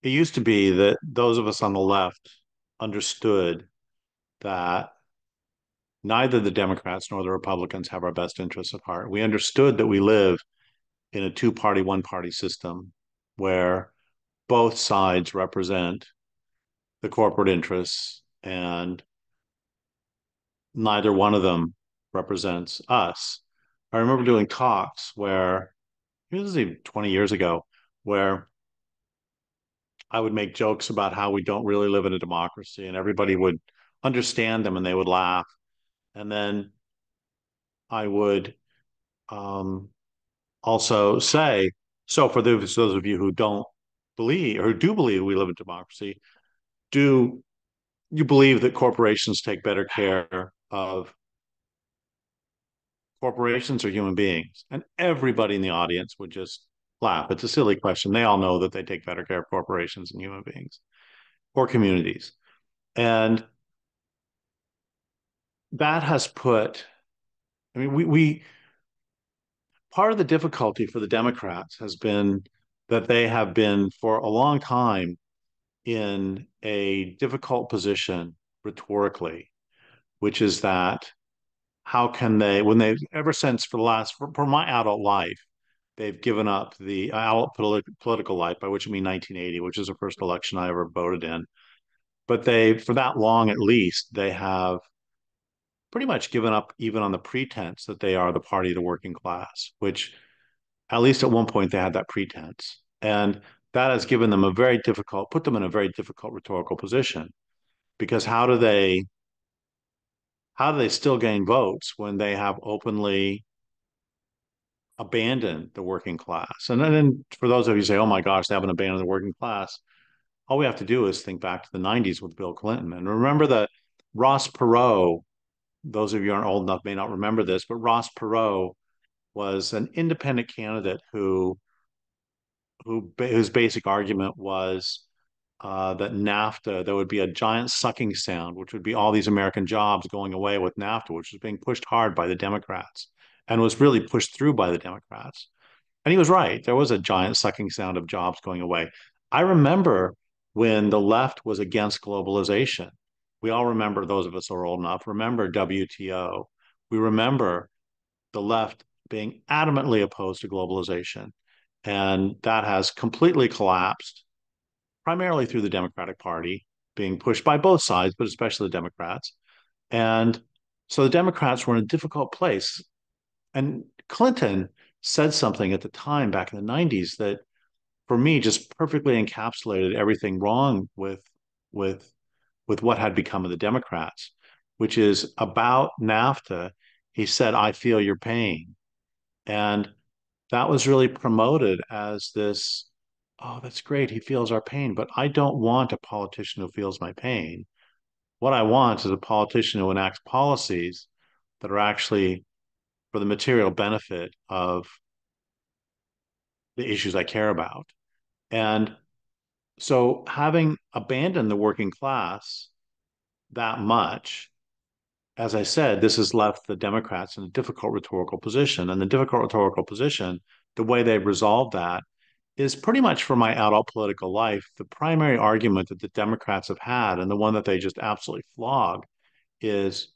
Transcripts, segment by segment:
it used to be that those of us on the left understood that neither the Democrats nor the Republicans have our best interests at heart. We understood that we live in a two-party, one-party system where both sides represent the corporate interests and neither one of them represents us. I remember doing talks where, this was even 20 years ago, where I would make jokes about how we don't really live in a democracy and everybody would understand them and they would laugh. And then I would um, also say, so for those of you who don't believe or do believe we live in democracy, do you believe that corporations take better care of corporations or human beings? And everybody in the audience would just laugh. It's a silly question. They all know that they take better care of corporations and human beings or communities. And that has put, I mean, we part of the difficulty for the Democrats has been that they have been for a long time in a difficult position rhetorically, which is that how can they, when they, ever since for the last, for my adult life, they've given up the adult political life, by which I mean 1980, which is the first election I ever voted in. But they, for that long at least, they have pretty much given up even on the pretense that they are the party of the working class, which at least at one point they had that pretense. And that has given them a very difficult, put them in a very difficult rhetorical position because how do they still gain votes when they have openly abandoned the working class? And then for those of you who say, oh my gosh, they haven't abandoned the working class, all we have to do is think back to the 90s with Bill Clinton. And remember that Ross Perot, those of you who aren't old enough may not remember this, but Ross Perot was an independent candidate whose basic argument was that NAFTA, there would be a giant sucking sound, which would be all these American jobs going away with NAFTA, which was being pushed hard by the Democrats and was really pushed through by the Democrats. And he was right. There was a giant sucking sound of jobs going away. I remember when the left was against globalization. We all remember, those of us who are old enough, remember WTO. We remember the left being adamantly opposed to globalization. And that has completely collapsed primarily through the Democratic Party being pushed by both sides, but especially the Democrats. And so the Democrats were in a difficult place. And Clinton said something at the time back in the 90s that for me just perfectly encapsulated everything wrong with with what had become of the Democrats, which is about NAFTA. He said, I feel your pain. And that was really promoted as this, oh, that's great. He feels our pain. But I don't want a politician who feels my pain. What I want is a politician who enacts policies that are actually for the material benefit of the issues I care about. And so, having abandoned the working class that much, as I said, this has left the Democrats in a difficult rhetorical position. And the difficult rhetorical position, the way they've resolved that is pretty much for my adult political life. The primary argument that the Democrats have had, and the one that they just absolutely flog, is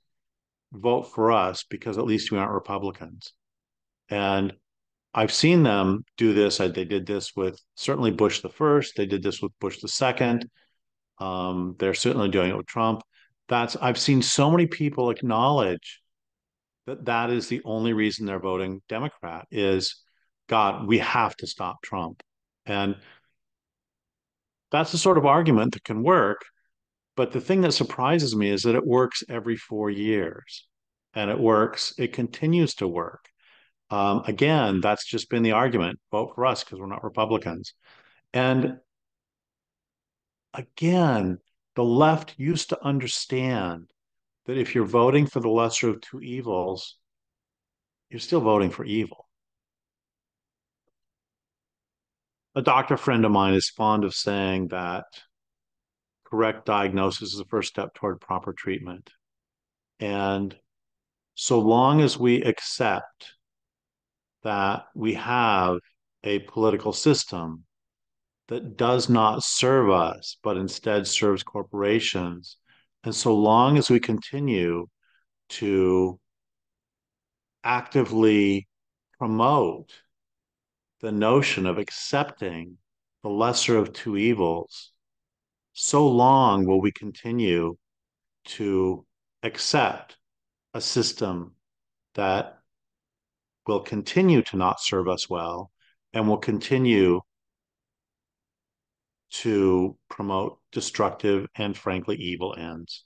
vote for us because at least we aren't Republicans. And I've seen them do this. They did this with certainly Bush the first. They did this with Bush the second. They're certainly doing it with Trump. I've seen so many people acknowledge that that is the only reason they're voting Democrat is, God, we have to stop Trump. And that's the sort of argument that can work. But the thing that surprises me is that it works every 4 years and it continues to work. Again, that's just been the argument vote for us because we're not Republicans. And again, the left used to understand that if you're voting for the lesser of two evils, you're still voting for evil. A doctor friend of mine is fond of saying that correct diagnosis is the first step toward proper treatment. And so long as we accept that we have a political system that does not serve us, but instead serves corporations. And so long as we continue to actively promote the notion of accepting the lesser of two evils, so long will we continue to accept a system that will continue to not serve us well and will continue to promote destructive and frankly evil ends.